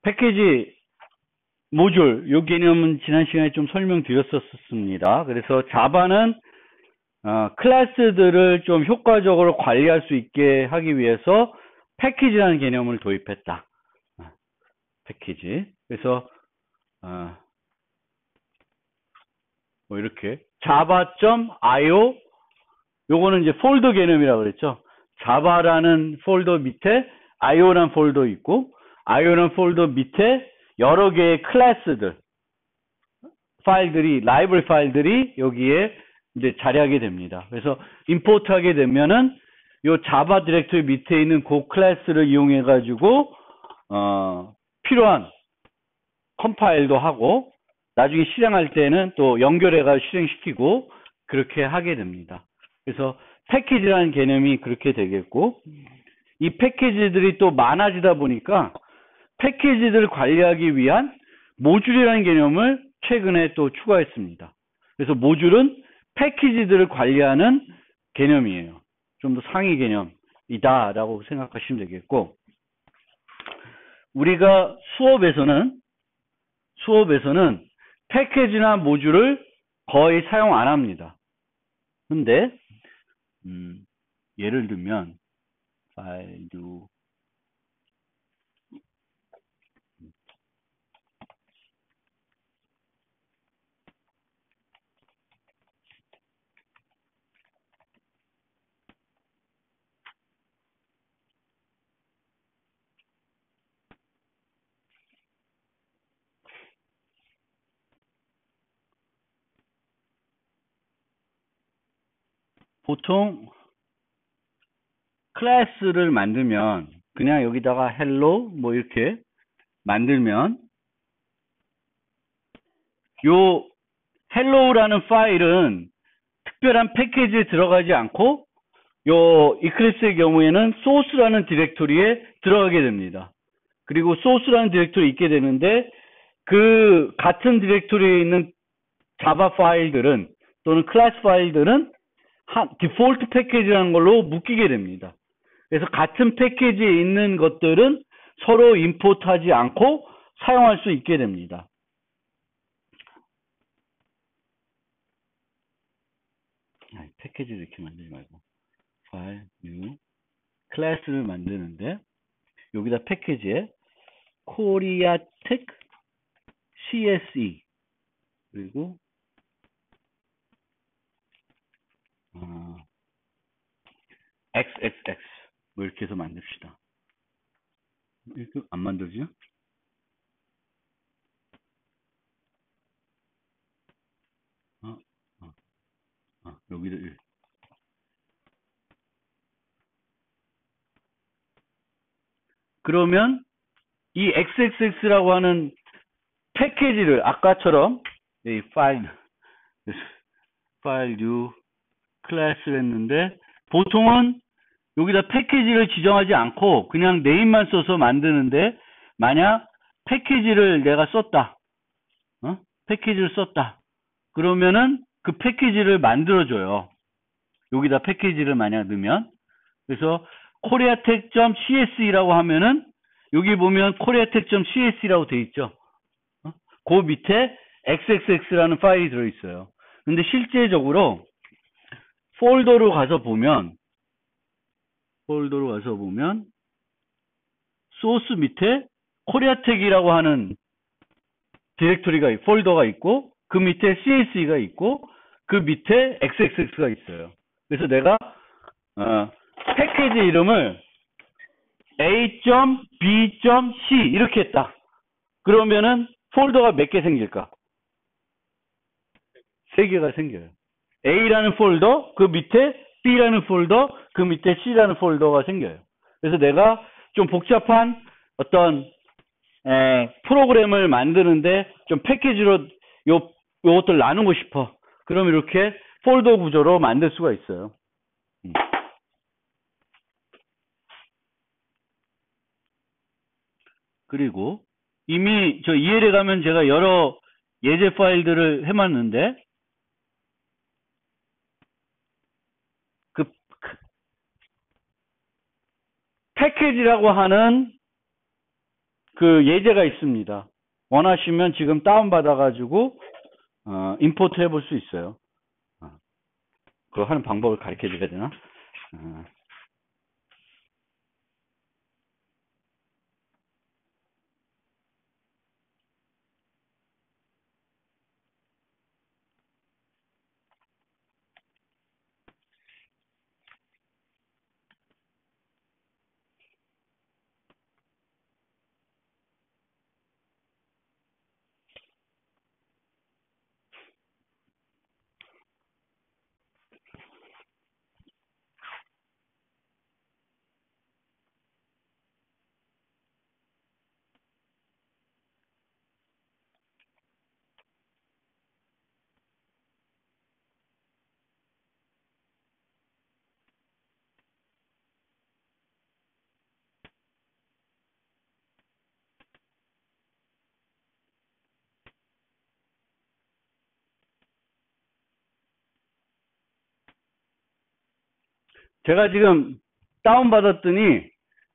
패키지 모듈, 요 개념은 지난 시간에 좀 설명드렸었습니다. 그래서 자바는 클래스들을 좀 효과적으로 관리할 수 있게 하기 위해서 패키지라는 개념을 도입했다. 패키지. 그래서 뭐 이렇게 java.io 요거는 이제 폴더 개념이라고 그랬죠. 자바라는 폴더 밑에 io라는 폴더 있고 io라는 폴더 밑에 여러 개의 클래스들 파일들이 라이브러리 파일들이 여기에 이제 자리하게 됩니다. 그래서 임포트 하게 되면은 요 자바 디렉토리 밑에 있는 그 클래스를 이용해 가지고 필요한 컴파일도 하고 나중에 실행할 때는 또 연결해 가지고 실행시키고 그렇게 하게 됩니다. 그래서 패키지라는 개념이 그렇게 되겠고, 이 패키지들이 또 많아지다 보니까 패키지들을 관리하기 위한 모듈이라는 개념을 최근에 또 추가했습니다. 그래서 모듈은 패키지들을 관리하는 개념이에요. 좀 더 상위 개념이다라고 생각하시면 되겠고, 우리가 수업에서는 패키지나 모듈을 거의 사용 안 합니다. 근데 예를 들면 파일 new 보통 클래스를 만들면 그냥 여기다가 hello 뭐 이렇게 만들면 요 hello라는 파일은 특별한 패키지에 들어가지 않고 요 이클립스의 경우에는 소스라는 디렉토리에 들어가게 됩니다. 그리고 소스라는 디렉토리에 있게 되는데 그 같은 디렉토리에 있는 자바 파일들은 또는 클래스 파일들은 디폴트 패키지라는 걸로 묶이게 됩니다. 그래서 같은 패키지에 있는 것들은 서로 임포트하지 않고 사용할 수 있게 됩니다. 패키지를 이렇게 만들지 말고 파일, new, 클래스를 만드는데 여기다 패키지에 코리아텍 CSE 그리고 XXX 뭐 이렇게 해서 만듭시다. 이렇게 안 만들죠? 여기다 그러면 이 XXX라고 하는 패키지를 아까처럼 이 파일 new 클래스를 했는데 보통은 여기다 패키지를 지정하지 않고 그냥 네임만 써서 만드는데 만약 패키지를 내가 썼다. 패키지를 썼다. 그러면은 그 패키지를 만들어줘요. 여기다 패키지를 만약 넣으면. 그래서 koreatech.cs라고 하면은 여기 보면 koreatech.cs라고 돼 있죠. 그 밑에 xxx라는 파일이 들어있어요. 근데 실제적으로 폴더로 가서 보면 소스 밑에 코리아텍이라고 하는 디렉토리가 폴더가 있고 그 밑에 CSE가 있고 그 밑에 XXX가 있어요. 그래서 내가 패키지 이름을 A.B.C 이렇게 했다. 그러면은 폴더가 몇 개 생길까? 3개가 생겨요. A라는 폴더, 그 밑에 B라는 폴더, 그 밑에 C라는 폴더가 생겨요. 그래서 내가 좀 복잡한 어떤 프로그램을 만드는데 좀 패키지로 요것들 나누고 싶어. 그럼 이렇게 폴더 구조로 만들 수가 있어요. 그리고 이미 저 EL에 가면 제가 여러 예제 파일들을 해놨는데 그 패키지라고 하는 그 예제가 있습니다. 원하시면 지금 다운받아가지고, 임포트 해볼 수 있어요. 그거 하는 방법을 가르쳐 드려야 되나? 제가 지금 다운받았더니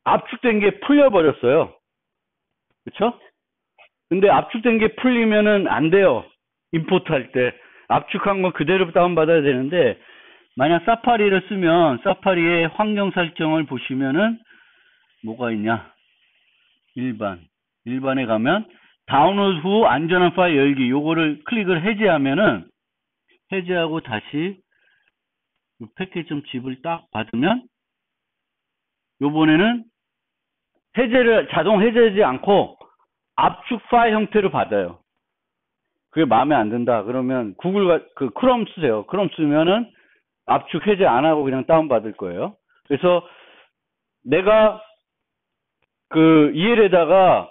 압축된 게 풀려버렸어요. 그쵸? 근데 압축된 게 풀리면은 안 돼요. 임포트 할 때. 압축한 거 그대로 다운받아야 되는데, 만약 사파리를 쓰면, 사파리의 환경 설정을 보시면은, 뭐가 있냐? 일반에 가면, 다운로드 후 안전한 파일 열기, 요거를 클릭을 해제하면은, 해제하고 다시, 패키지.zip을 딱 받으면, 요번에는 자동 해제하지 않고, 압축 파일 형태로 받아요. 그게 마음에 안 든다. 그러면 크롬 쓰세요. 크롬 쓰면은 압축 해제 안 하고 그냥 다운받을 거예요. 그래서 내가 그 EL에다가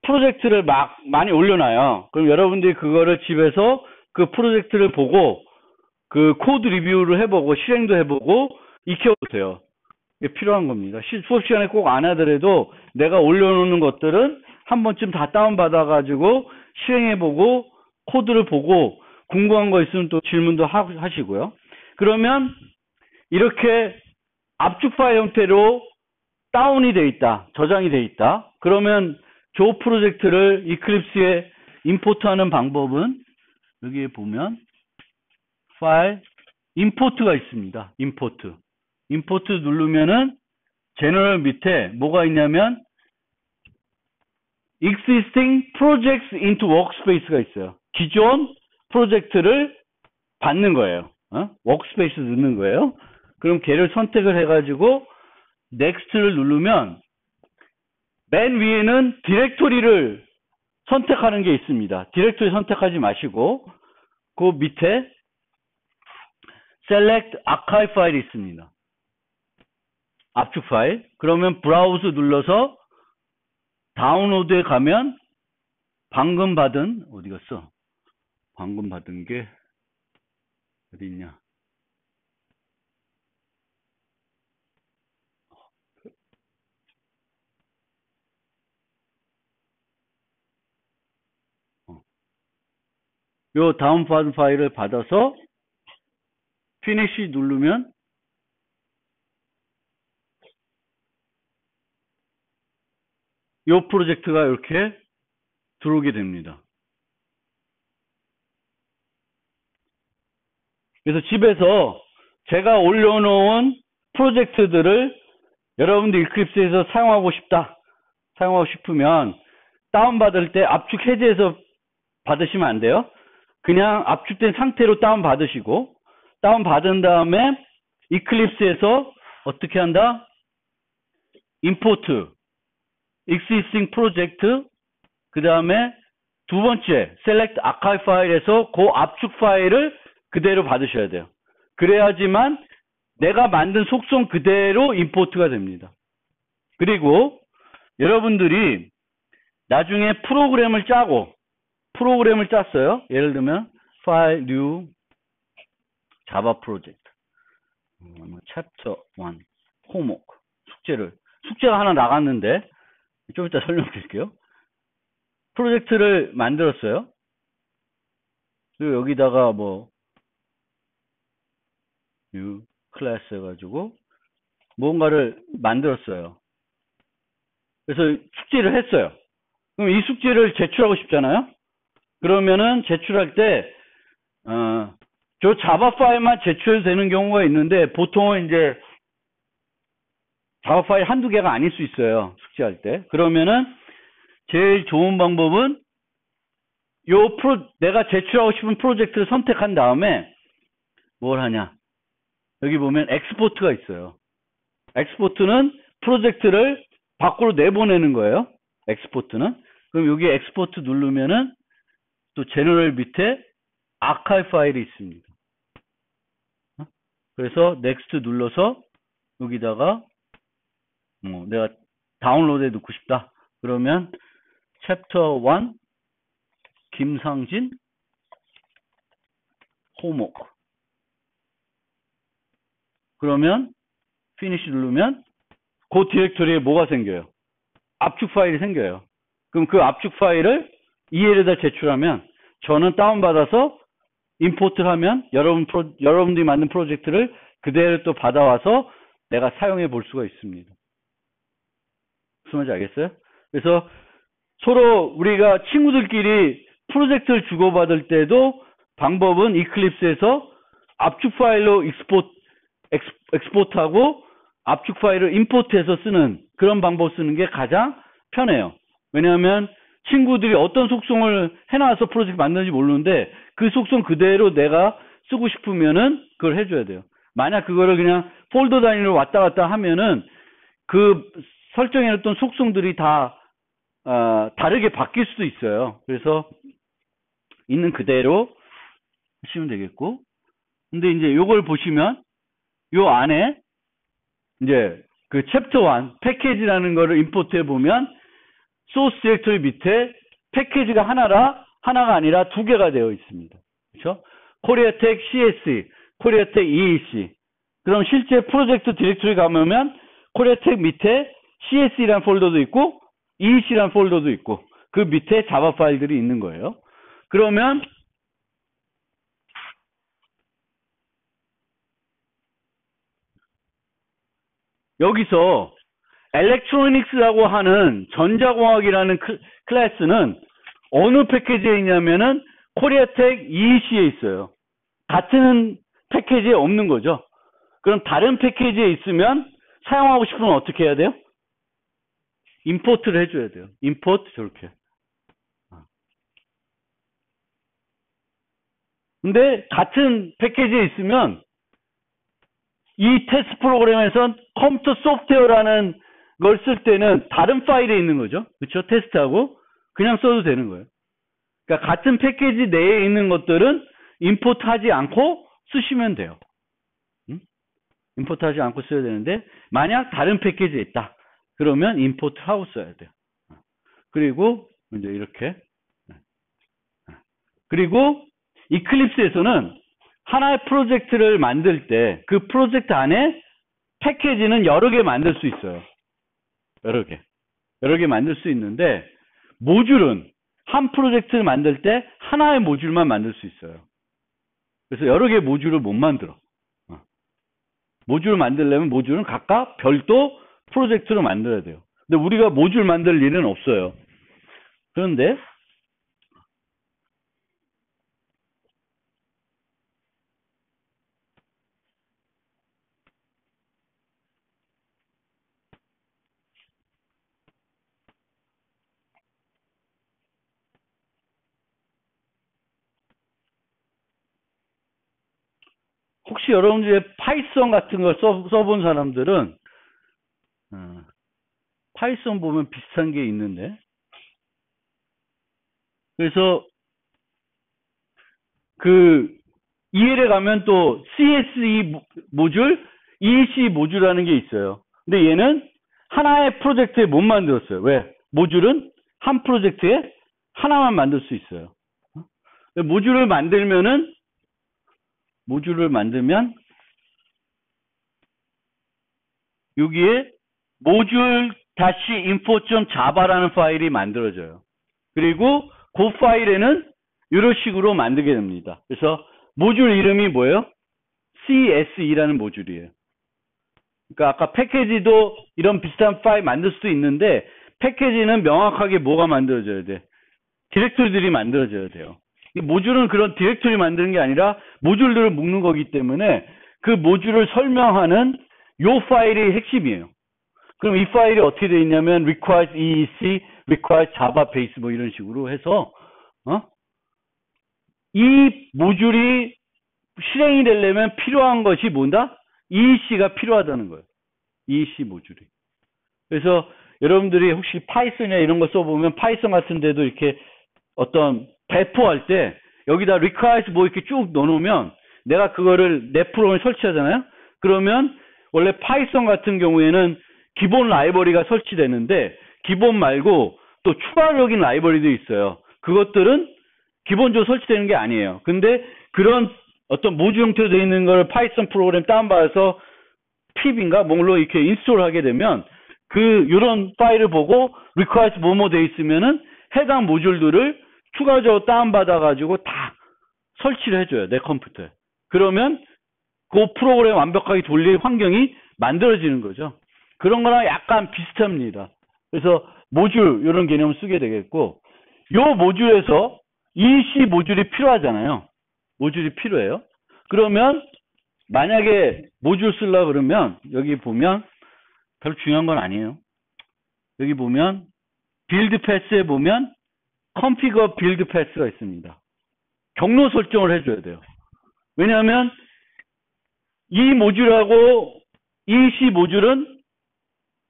프로젝트를 많이 올려놔요. 그럼 여러분들이 그거를 집에서 그 프로젝트를 보고 그 코드 리뷰를 해보고 실행도 해보고 익혀보세요. 이게 필요한 겁니다. 수업 시간에 꼭 안 하더라도 내가 올려놓는 것들은 한 번쯤 다 다운받아가지고 실행해보고 코드를 보고 궁금한 거 있으면 또 질문도 하시고요. 그러면 이렇게 압축 파일 형태로 다운이 돼 있다. 저장이 돼 있다. 그러면 조 프로젝트를 이클립스에 임포트하는 방법은 여기에 보면 파일 임포트가 있습니다. 임포트 누르면은 제너럴 밑에 뭐가 있냐면 existing projects into workspace가 있어요. 기존 프로젝트를 받는 거예요. 워크스페이스 넣는 거예요. 그럼 걔를 선택을 해가지고 next를 누르면 맨 위에는 디렉토리를 선택하는 게 있습니다. 디렉토리 선택하지 마시고 그 밑에 select archive 파일이 있습니다. 압축 파일. 그러면 브라우즈 눌러서 다운로드에 가면 방금 받은 어디 갔어? 방금 받은 게 어디 있냐? 요 다운받은 파일을 받아서 피니시 누르면 요 프로젝트가 이렇게 들어오게 됩니다. 그래서 집에서 제가 올려놓은 프로젝트들을 여러분들 이클립스에서 사용하고 싶으면 다운받을 때 압축 해제해서 받으시면 안 돼요. 그냥 압축된 상태로 다운받으시고 다운받은 다음에 이클립스에서 어떻게 한다? 임포트 existing project 그 다음에 두 번째 select archive 파일에서 그 압축 파일을 그대로 받으셔야 돼요. 그래야지만 내가 만든 속성 그대로 임포트가 됩니다. 그리고 여러분들이 나중에 프로그램을 짰어요. 예를 들면 파일 new 자바 프로젝트 챕터 1 homework 숙제가 하나 나갔는데 좀 이따 설명드릴게요. 프로젝트를 만들었어요. 그리고 여기다가 뭐 new 클래스 해가지고 뭔가를 만들었어요. 그래서 숙제를 했어요. 그럼 이 숙제를 제출하고 싶잖아요. 그러면은 제출할 때 저 자바 파일만 제출되는 경우가 있는데 보통은 이제 자바 파일 한두 개가 아닐 수 있어요. 숙제할 때. 그러면은 제일 좋은 방법은 내가 제출하고 싶은 프로젝트를 선택한 다음에 뭘 하냐. 여기 보면 엑스포트가 있어요. 엑스포트는 프로젝트를 밖으로 내보내는 거예요. 엑스포트는. 그럼 여기 엑스포트 누르면은 또 제너럴 밑에 아카이브 파일이 있습니다. 그래서 넥스트 눌러서 여기다가 내가 다운로드에 넣고 싶다. 그러면 챕터 1 김상진 호목. 그러면 피니시 누르면 그 디렉토리에 뭐가 생겨요? 압축 파일이 생겨요. 그럼 그 압축 파일을 EL에다 제출하면 저는 다운받아서 임포트를 하면 여러분들이 만든 프로젝트를 그대로 또 받아와서 내가 사용해 볼 수가 있습니다. 무슨 말인지 알겠어요? 그래서 서로 우리가 친구들끼리 프로젝트를 주고받을 때도 방법은 이클립스에서 압축 파일로 엑스포트하고 압축 파일을 임포트해서 쓰는 그런 방법 쓰는 게 가장 편해요. 왜냐하면 친구들이 어떤 속성을 해놔서 프로젝트 만드는지 모르는데 그 속성 그대로 내가 쓰고 싶으면은 그걸 해줘야 돼요. 만약 그거를 그냥 폴더 단위로 왔다 갔다 하면은 그 설정해놨던 속성들이 다 다르게 바뀔 수도 있어요. 그래서 있는 그대로 하시면 되겠고. 근데 이제 요걸 보시면 요 안에 이제 그 챕터 1 패키지라는 거를 임포트해 보면 소스 디렉토리 밑에 패키지가 하나가 아니라 두 개가 되어 있습니다. 그렇죠? 코리아텍 CSE, 코리아텍 EAC. 그럼 실제 프로젝트 디렉토리 가면 코리아텍 밑에 CSE라는 폴더도 있고 EAC라는 폴더도 있고 그 밑에 자바 파일들이 있는 거예요. 그러면 여기서 엘렉트로닉스라고 하는 전자공학이라는 클래스는 어느 패키지에 있냐면은 코리아텍 EAC에 있어요. 같은 패키지에 없는 거죠. 그럼 다른 패키지에 있으면 사용하고 싶으면 어떻게 해야 돼요? 임포트를 해줘야 돼요. 임포트 저렇게. 근데 같은 패키지에 있으면 이 테스트 프로그램에선 컴퓨터 소프트웨어라는 걸 쓸 때는 다른 파일에 있는 거죠. 그렇죠? 테스트하고 그냥 써도 되는 거예요. 그러니까 같은 패키지 내에 있는 것들은 임포트 하지 않고 쓰시면 돼요. 임포트 하지 않고 써야 되는데 만약 다른 패키지에 있다. 그러면 임포트 하고 써야 돼요. 그리고 이제 이렇게. 그리고 이클립스에서는 하나의 프로젝트를 만들 때 그 프로젝트 안에 패키지는 여러 개 만들 수 있어요. 여러 개 만들 수 있는데 모듈은 한 프로젝트를 만들 때 하나의 모듈만 만들 수 있어요. 그래서 여러 개 모듈을 못 만들어. 모듈을 만들려면 모듈은 각각 별도 프로젝트로 만들어야 돼요. 근데 우리가 모듈 만들 일은 없어요. 그런데 혹시 여러분들이 파이썬 같은 걸 써본 사람들은 파이썬 보면 비슷한 게 있는데 그래서 그 EL에 가면 또 CSE 모듈, EAC 모듈이라는 게 있어요. 근데 얘는 하나의 프로젝트에 못 만들었어요. 왜? 모듈은 한 프로젝트에 하나만 만들 수 있어요. 모듈을 만들면 여기에 모듈 -info.java라는 파일이 만들어져요. 그리고 그 파일에는 이런 식으로 만들게 됩니다. 그래서 모듈 이름이 뭐예요? CSE라는 모듈이에요. 그러니까 아까 패키지도 이런 비슷한 파일 만들 수도 있는데 패키지는 명확하게 뭐가 만들어져야 돼? 디렉토리들이 만들어져야 돼요. 이 모듈은 그런 디렉토리 만드는 게 아니라 모듈들을 묶는 거기 때문에 그 모듈을 설명하는 요 파일이 핵심이에요. 그럼 이 파일이 어떻게 돼 있냐면 requires EEC, requires Java base 뭐 이런 식으로 해서 이 모듈이 실행이 되려면 필요한 것이 뭔다? EEC가 필요하다는 거예요. EEC 모듈이. 그래서 여러분들이 혹시 파이썬이나 이런 거 써보면 파이썬 같은 데도 이렇게 어떤 배포할 때 여기다 requires 뭐 이렇게 쭉 넣어놓으면 내가 그거를 내 프로그램에 설치하잖아요. 그러면 원래 파이썬 같은 경우에는 기본 라이브러리가 설치되는데 기본 말고 또 추가적인 라이브러리도 있어요. 그것들은 기본적으로 설치되는 게 아니에요. 근데 그런 어떤 모듈 형태로 되어 있는 걸 파이썬 프로그램 다운받아서 pip인가 뭘로 이렇게 인스톨하게 되면 이런 파일을 보고 requires 뭐뭐 되어 있으면은 해당 모듈들을 추가적으로 다운받아가지고 다 설치를 해줘요. 내 컴퓨터에. 그러면 그 프로그램 완벽하게 돌릴 환경이 만들어지는 거죠. 그런 거랑 약간 비슷합니다. 그래서 모듈 이런 개념을 쓰게 되겠고 요 모듈에서 EC 모듈이 필요하잖아요. 모듈이 필요해요. 그러면 만약에 모듈 쓰려고 그러면 여기 보면 별로 중요한 건 아니에요. 여기 보면 빌드 패스에 보면 configure 빌드 패스가 있습니다. 경로 설정을 해줘야 돼요. 왜냐하면 이 모듈하고 EC 모듈은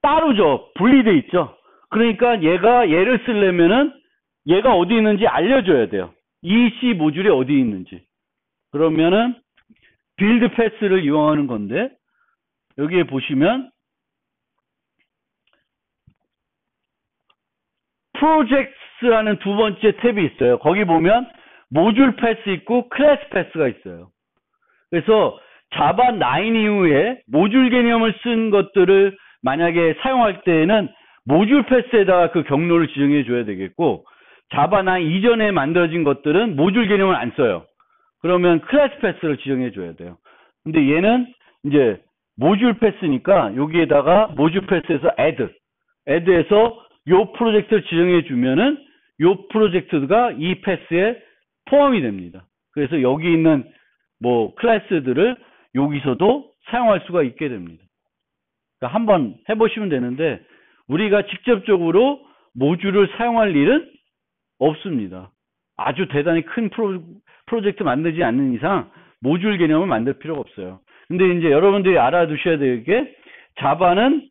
따로죠. 분리돼 있죠. 그러니까 얘를 쓰려면은 얘가 어디 있는지 알려줘야 돼요. EC 모듈이 어디 있는지. 그러면은 빌드 패스를 이용하는 건데 여기에 보시면 프로젝트라는 두 번째 탭이 있어요. 거기 보면 모듈 패스 있고 클래스 패스가 있어요. 그래서 자바 9 이후에 모듈 개념을 쓴 것들을 만약에 사용할 때에는 모듈 패스에다가 그 경로를 지정해 줘야 되겠고 자바 9 이전에 만들어진 것들은 모듈 개념을 안 써요. 그러면 클래스 패스를 지정해 줘야 돼요. 근데 얘는 이제 모듈 패스니까 여기에다가 모듈 패스에서 add에서 요 프로젝트를 지정해 주면은 요 프로젝트가 이 패스에 포함이 됩니다. 그래서 여기 있는 뭐 클래스들을 여기서도 사용할 수가 있게 됩니다. 그러니까 한번 해보시면 되는데 우리가 직접적으로 모듈을 사용할 일은 없습니다. 아주 대단히 큰 프로젝트 만들지 않는 이상 모듈 개념을 만들 필요가 없어요. 근데 이제 여러분들이 알아두셔야 될 게 자바는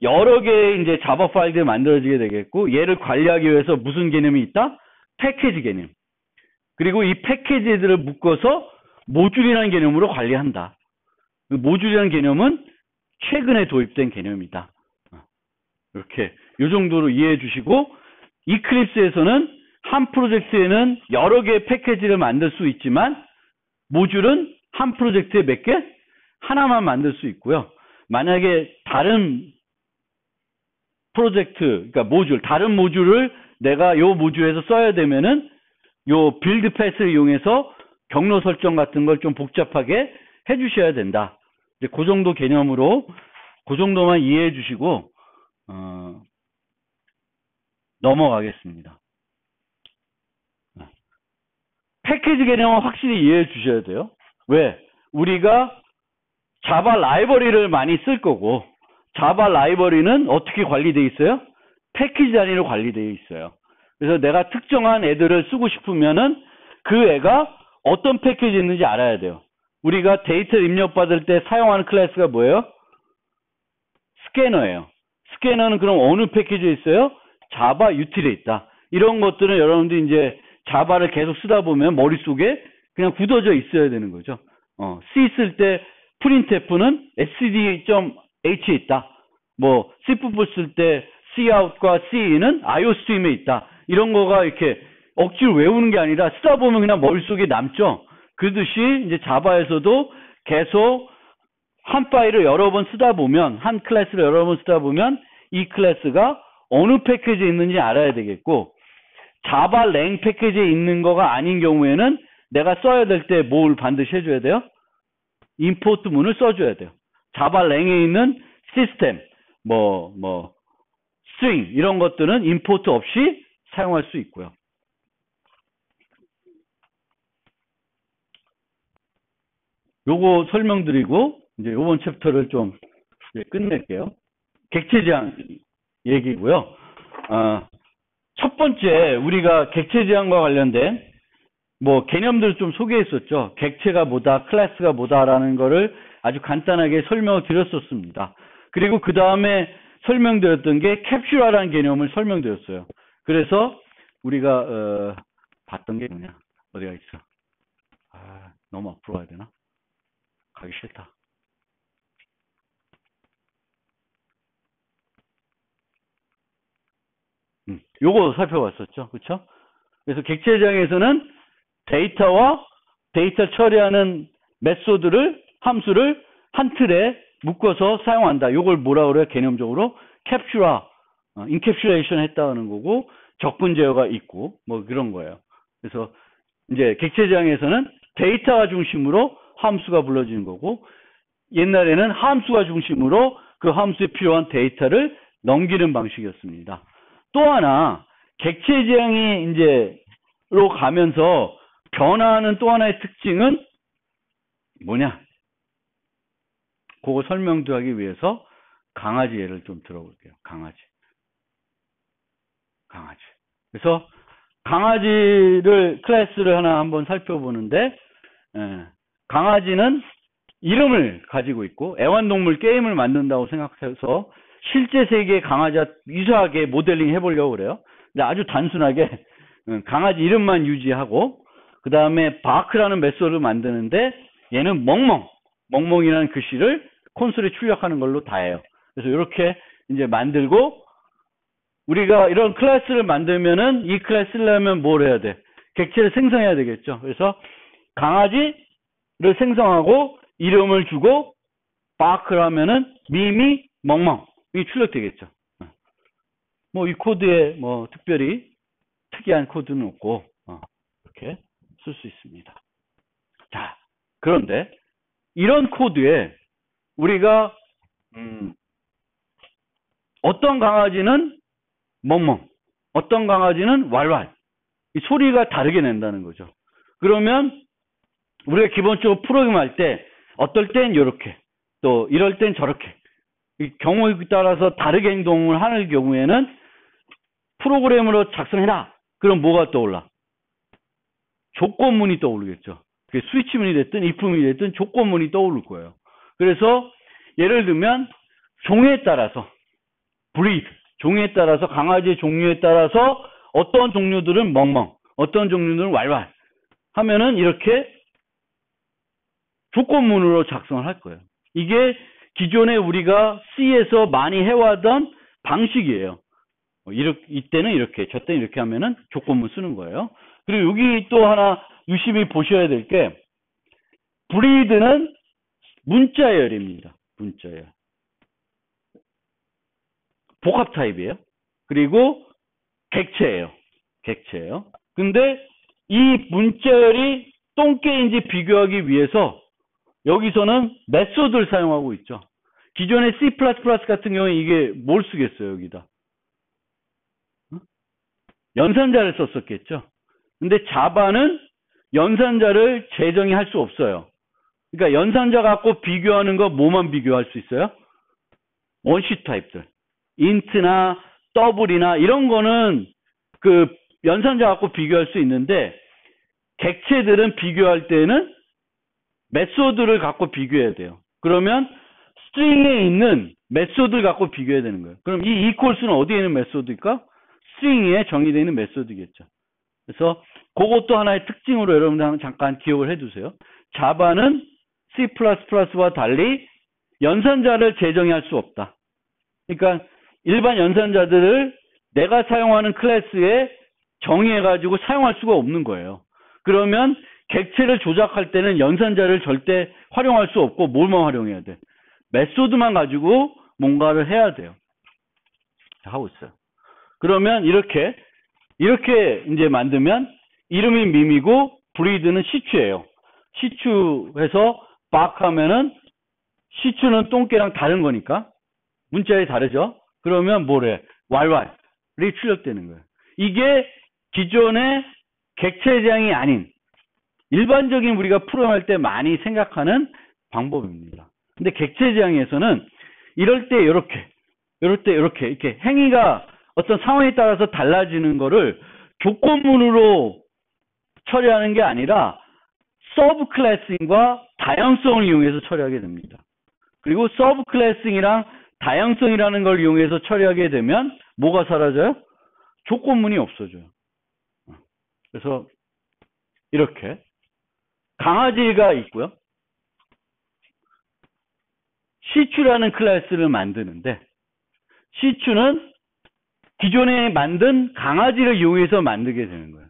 여러 개의 이제 자바 파일들이 만들어지게 되겠고 얘를 관리하기 위해서 무슨 개념이 있다? 패키지 개념. 그리고 이 패키지들을 묶어서 모듈이라는 개념으로 관리한다. 모듈이라는 개념은 최근에 도입된 개념이다. 이렇게 이 정도로 이해해 주시고 이클립스에서는 한 프로젝트에는 여러 개의 패키지를 만들 수 있지만 모듈은 한 프로젝트에 몇 개? 하나만 만들 수 있고요. 만약에 다른 프로젝트, 그러니까 모듈, 다른 모듈을 내가 요 모듈에서 써야 되면은 요 빌드 패스를 이용해서 경로 설정 같은 걸 좀 복잡하게 해 주셔야 된다. 이제 그 정도 개념으로 그 정도만 이해해 주시고 넘어가겠습니다. 패키지 개념은 확실히 이해해 주셔야 돼요. 왜? 우리가 자바 라이브러리를 많이 쓸 거고 자바 라이브러리는 어떻게 관리되어 있어요? 패키지 단위로 관리되어 있어요. 그래서 내가 특정한 애들을 쓰고 싶으면은 그 애가 어떤 패키지 있는지 알아야 돼요. 우리가 데이터를 입력받을 때 사용하는 클래스가 뭐예요? 스캐너예요. 스캐너는 그럼 어느 패키지에 있어요? 자바 유틸에 있다. 이런 것들은 여러분들이 이제 자바를 계속 쓰다 보면 머릿속에 그냥 굳어져 있어야 되는 거죠. C 쓸 때 printf는 std.h에 있다. 뭐 C++ 쓸 때 cout과 c는 iostream에 있다. 이런 거가 이렇게 억지로 외우는 게 아니라 쓰다 보면 그냥 머릿속에 남죠. 그러듯이 이제 자바에서도 계속 한 파일을 여러 번 쓰다 보면 한 클래스를 여러 번 쓰다 보면 이 클래스가 어느 패키지에 있는지 알아야 되겠고 자바 랭 패키지에 있는 거가 아닌 경우에는 내가 써야 될 때 뭘 반드시 해줘야 돼요? 임포트 문을 써줘야 돼요. 자바 랭에 있는 시스템, string 이런 것들은 임포트 없이 사용할 수 있고요. 요거 설명드리고 이제 요번 챕터를 좀 끝낼게요. 객체 제한 얘기고요. 첫 번째 우리가 객체 제한과 관련된 뭐 개념들을 좀 소개했었죠. 객체가 뭐다, 클래스가 뭐다라는 거를 아주 간단하게 설명을 드렸었습니다. 그리고 그 다음에 설명드렸던 게 캡슐화라는 개념을 설명드렸어요. 그래서 우리가 봤던 게 뭐냐? 어디가 있어? 너무 앞으로 가야 되나? 가기 싫다. 요거 살펴봤었죠. 그렇죠? 그래서 객체 제한에서는 데이터와 데이터 처리하는 메소드를, 함수를 한 틀에 묶어서 사용한다. 요걸 뭐라 그래요? 개념적으로 캡슐화, 인캡슐레이션 했다는 거고, 적분 제어가 있고 뭐 그런 거예요. 그래서 이제 객체 제한에서는 데이터가 중심으로 함수가 불러지는 거고, 옛날에는 함수가 중심으로 그 함수에 필요한 데이터를 넘기는 방식이었습니다. 또 하나 객체 지향이 이제로 가면서 변화하는 또 하나의 특징은 뭐냐? 그거 설명도 하기 위해서 강아지 예를 좀 들어볼게요. 강아지. 그래서 강아지를 클래스를 하나 한번 살펴보는데, 강아지는 이름을 가지고 있고 애완동물 게임을 만든다고 생각해서 실제 세계의 강아지와 유사하게 모델링 해보려고 그래요. 근데 아주 단순하게 강아지 이름만 유지하고, 그 다음에 바크라는 메소드를 만드는데 얘는 멍멍이라는 글씨를 콘솔에 출력하는 걸로 다 해요. 그래서 이렇게 이제 만들고, 우리가 이런 클래스를 만들면은 이 클래스를 하면 뭘 해야 돼? 객체를 생성해야 되겠죠. 그래서 강아지를 생성하고 이름을 주고 바크라면은 미미 멍멍이 출력되겠죠. 뭐 이 코드에 뭐 특별히 특이한 코드는 없고 이렇게 쓸 수 있습니다. 자, 그런데 이런 코드에 우리가 어떤 강아지는 멍멍, 어떤 강아지는 왈왈, 이 소리가 다르게 낸다는 거죠. 그러면 우리가 기본적으로 프로그램할 때 어떨 땐 이렇게, 또 이럴 땐 저렇게, 이 경우에 따라서 다르게 행동을 하는 경우에는 프로그램으로 작성해라. 그럼 뭐가 떠올라? 조건문이 떠오르겠죠. 그게 스위치문이 됐든 if문이 됐든 조건문이 떠오를 거예요. 그래서 예를 들면 종에 따라서 breed, 종에 따라서, 강아지의 종류에 따라서 어떤 종류들은 멍멍, 어떤 종류들은 왈왈 하면은 이렇게 조건문으로 작성을 할 거예요. 이게 기존에 우리가 C에서 많이 해왔던 방식이에요. 이때는 이렇게, 저때는 이렇게 하면은 조건문 쓰는 거예요. 그리고 여기 또 하나 유심히 보셔야 될 게, breed는 문자열입니다. 문자열. 복합 타입이에요. 그리고 객체예요. 근데 이 문자열이 똥개인지 비교하기 위해서 여기서는 메소드를 사용하고 있죠. 기존의 C++ 같은 경우에 이게 뭘 쓰겠어요, 여기다? 연산자를 썼었겠죠. 근데 자바는 연산자를 재정의 할 수 없어요. 그러니까 연산자 갖고 비교하는 거 뭐만 비교할 수 있어요? 원시 타입들. 인트나 더블이나 이런 거는 그 연산자 갖고 비교할 수 있는데, 객체들은 비교할 때는 메소드를 갖고 비교해야 돼요. 그러면 스트링에 있는 메소드를 갖고 비교해야 되는 거예요. 그럼 이 equals는 어디에 있는 메소드일까? 스트링에 정의되어 있는 메소드겠죠. 그래서 그것도 하나의 특징으로 여러분들 잠깐 기억을 해두세요. 자바는 C++와 달리 연산자를 재정의할 수 없다. 그러니까 일반 연산자들을 내가 사용하는 클래스에 정의해가지고 사용할 수가 없는 거예요. 그러면 객체를 조작할 때는 연산자를 절대 활용할 수 없고 뭘만 활용해야 돼? 메소드만 가지고 뭔가를 해야 돼요. 하고 있어요. 그러면 이렇게 이제 만들면 이름이 밈이고 브리드는 시추예요. 시추해서 박하면은 시추는 똥개랑 다른 거니까 문자에 다르죠. 그러면 뭐래? 왈왈이 출력되는 거예요. 이게 기존의 객체지향이 아닌 일반적인 우리가 프로그램할 때 많이 생각하는 방법입니다. 근데 객체지향에서는 이럴 때 이렇게, 이럴 때 이렇게 행위가 어떤 상황에 따라서 달라지는 거를 조건문으로 처리하는 게 아니라 서브 클래싱과 다양성을 이용해서 처리하게 됩니다. 그리고 서브 클래싱이랑 다양성이라는 걸 이용해서 처리하게 되면 뭐가 사라져요? 조건문이 없어져요. 그래서 이렇게 강아지가 있고요. 시추라는 클래스를 만드는데 시추는 기존에 만든 강아지를 이용해서 만들게 되는 거예요.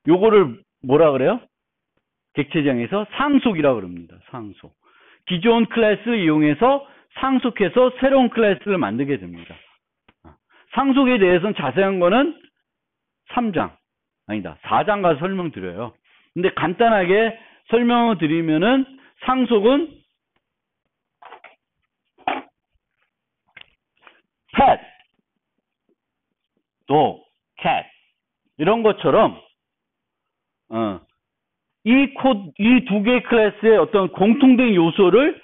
요거를 뭐라 그래요? 객체지향에서 상속이라고 그럽니다. 상속. 기존 클래스를 이용해서 상속해서 새로운 클래스를 만들게 됩니다. 상속에 대해서는 자세한 거는 3장, 아니다, 4장 가서 설명드려요. 근데 간단하게 설명을 드리면은 상속은 pet, dog, cat 이런 것처럼 이 두 개의 클래스의 어떤 공통된 요소를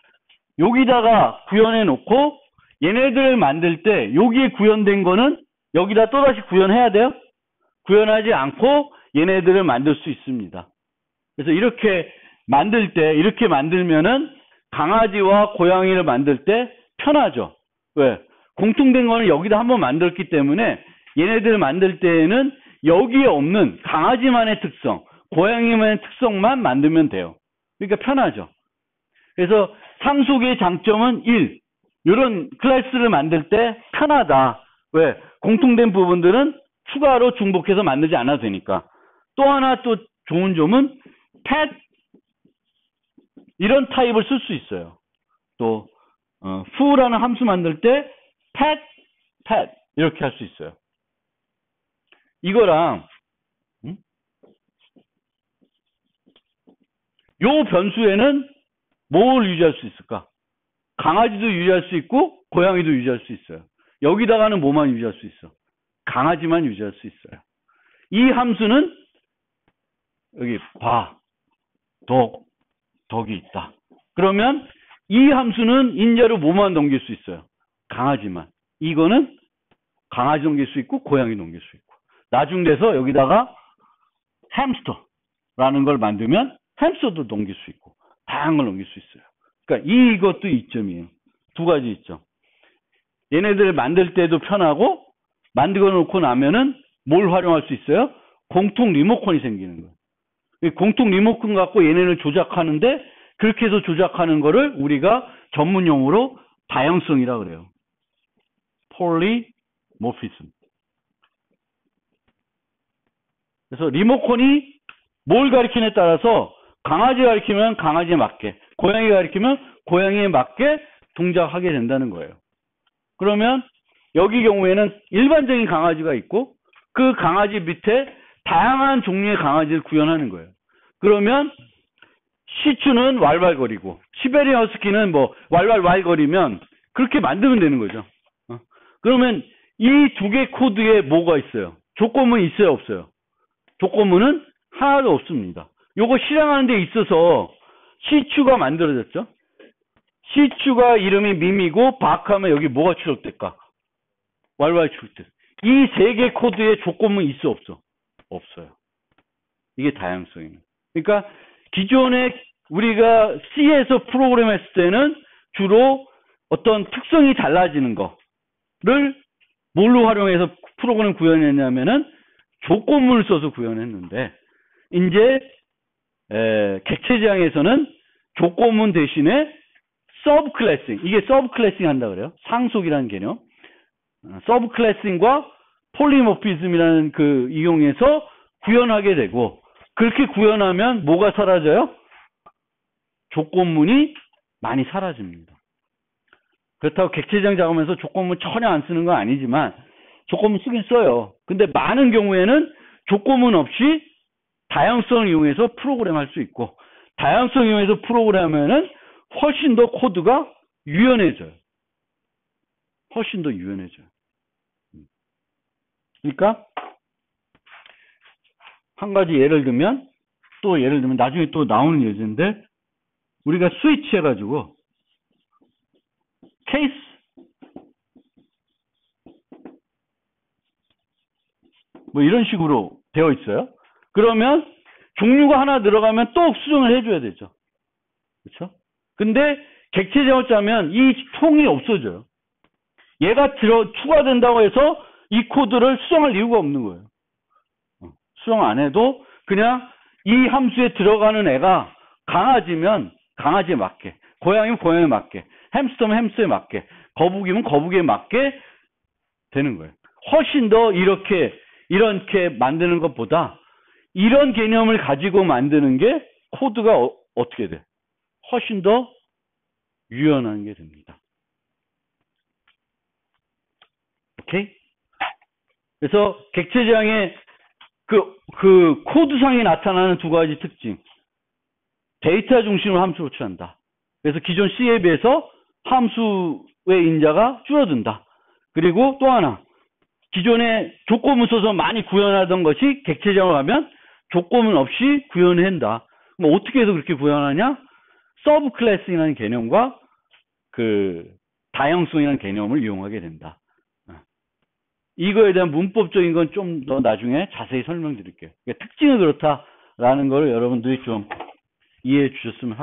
여기다가 구현해 놓고 얘네들을 만들 때 여기에 구현된 거는 여기다 또다시 구현해야 돼요? 구현하지 않고 얘네들을 만들 수 있습니다. 그래서 이렇게 만들 때 이렇게 만들면은 강아지와 고양이를 만들 때 편하죠. 왜? 공통된 거는 여기다 한번 만들었기 때문에 얘네들을 만들 때에는 여기에 없는 강아지만의 특성, 고양이만의 특성만 만들면 돼요. 그러니까 편하죠. 그래서 상속의 장점은 1. 이런 클래스를 만들 때 편하다. 왜? 공통된 부분들은 추가로 중복해서 만들지 않아도 되니까. 또 하나 또 좋은 점은 pet 이런 타입을 쓸 수 있어요. 또 who라는 함수 만들 때 pet 이렇게 할 수 있어요. 이거랑 요 변수에는 뭘 유지할 수 있을까? 강아지도 유지할 수 있고 고양이도 유지할 수 있어요. 여기다가는 뭐만 유지할 수 있어? 강아지만 유지할 수 있어요. 이 함수는 여기 덕이 있다. 그러면 이 함수는 인자로 뭐만 넘길 수 있어요? 강아지만. 이거는 강아지 넘길 수 있고 고양이 넘길 수 있고. 나중 돼서 여기다가 햄스터라는 걸 만들면 햄스터도 넘길 수 있고 다양한 걸 넘길 수 있어요. 그러니까 이것도 이점이에요. 두 가지 이점. 얘네들을 만들 때도 편하고 만들어 놓고 나면은 뭘 활용할 수 있어요? 공통 리모컨이 생기는 거예요. 공통 리모컨 갖고 얘네를 조작하는데 그렇게 해서 조작하는 거를 우리가 전문 용어로 다양성이라고 그래요. 폴리모피즘. 그래서 리모컨이 뭘 가리키냐에 따라서 강아지 가리키면 강아지에 맞게, 고양이 가리키면 고양이에 맞게 동작하게 된다는 거예요. 그러면 여기 경우에는 일반적인 강아지가 있고 그 강아지 밑에 다양한 종류의 강아지를 구현하는 거예요. 그러면 시추는 왈왈거리고 시베리안 허스키는 뭐 왈왈왈거리면 그렇게 만들면 되는 거죠. 그러면 이 두 개 코드에 뭐가 있어요? 조건문이 있어요, 없어요? 조건문은 하나도 없습니다. 요거 실행하는 데 있어서 시추가 만들어졌죠. 시추가 이름이 밈이고 박하면 여기 뭐가 출력될까? 왈왈 출력. 이 세 개 코드에 조건문이 있어, 없어? 없어요. 이게 다양성이에요. 그러니까 기존에 우리가 C에서 프로그램 했을 때는 주로 어떤 특성이 달라지는 거를 뭘로 활용해서 프로그램 구현했냐면은 조건문을 써서 구현했는데 이제 객체지향에서는 조건문 대신에 서브 클래싱, 이게 서브 클래싱 한다 그래요. 상속이라는 개념. 서브 클래싱과 폴리모피즘이라는 그 이용해서 구현하게 되고 그렇게 구현하면 뭐가 사라져요? 조건문이 많이 사라집니다. 그렇다고 객체지향 작업하면서 조건문 전혀 안 쓰는 건 아니지만 조건문 쓰긴 써요. 근데 많은 경우에는 조건문 없이 다양성을 이용해서 프로그램할 수 있고 다양성을 이용해서 프로그램하면은 훨씬 더 코드가 유연해져요. 훨씬 더 유연해져요. 그러니까 한 가지 예를 들면 나중에 또 나오는 예제인데 우리가 스위치 해가지고 케이스 뭐 이런 식으로 되어 있어요. 그러면 종류가 하나 들어가면 또 수정을 해줘야 되죠. 그렇죠? 근데 객체 제어자면 이 통이 없어져요. 얘가 추가된다고 해서 이 코드를 수정할 이유가 없는 거예요. 수정 안 해도 그냥 이 함수에 들어가는 애가 강아지면 강아지에 맞게, 고양이면 고양이에 맞게, 햄스터면 햄스터에 맞게, 거북이면 거북이에 맞게 되는 거예요. 훨씬 더 이렇게 만드는 것보다 이런 개념을 가지고 만드는 게 코드가 어떻게 돼? 훨씬 더 유연한 게 됩니다. 오케이? 그래서 객체 지향의 그 코드상에 나타나는 두 가지 특징. 데이터 중심으로 함수를 호출한다. 그래서 기존 C에 비해서 함수의 인자가 줄어든다. 그리고 또 하나. 기존에 조건문 써서 많이 구현하던 것이 객체 지향으로 가면 조건문 없이 구현한다. 뭐 어떻게 해서 그렇게 구현하냐? 서브 클래스라는 개념과 그 다형성이라는 개념을 이용하게 된다. 이거에 대한 문법적인 건 좀 더 나중에 자세히 설명드릴게요. 특징은 그렇다라는 걸 여러분들이 좀 이해해 주셨으면